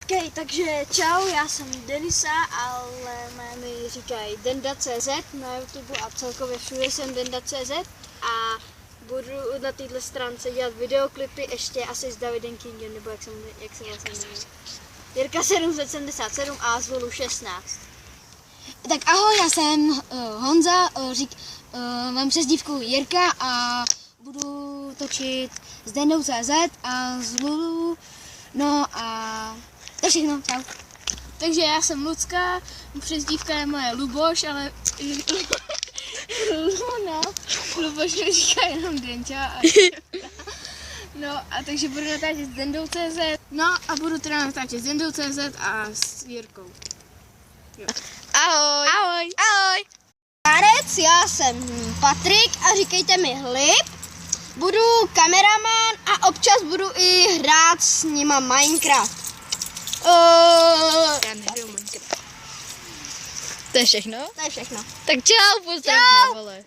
OK, takže čau, já jsem Denisa, ale mé mi říkají Denda.cz na YouTube a celkově všude jsem Denda.cz a budu na této stránce dělat videoklipy ještě asi s Davidem Kingem, nebo jak se vlastně jmenuje. Jirka 777 a Zvolu 16. Tak ahoj, já jsem Honza, mám přezdívku Jirka a budu točit s Dendou.cz a z Lulu, no a to je všechno, čau. Takže já jsem Lucka, přezdívka je moje Luboš, ale Luboš mi říká jenom Denča. No a takže budu natáčet s Dendou.cz, no a budu teda natáčet s Dendou.cz a s Jirkou. Jo. Ahoj. Ahoj. Ahoj. Párec, já jsem Patrik a říkejte mi Hlib. Budu kameraman a občas budu i hrát s nima Minecraft. Já nehraju Minecraft. To je všechno? To je všechno. Tak čau, pozdrav, vole.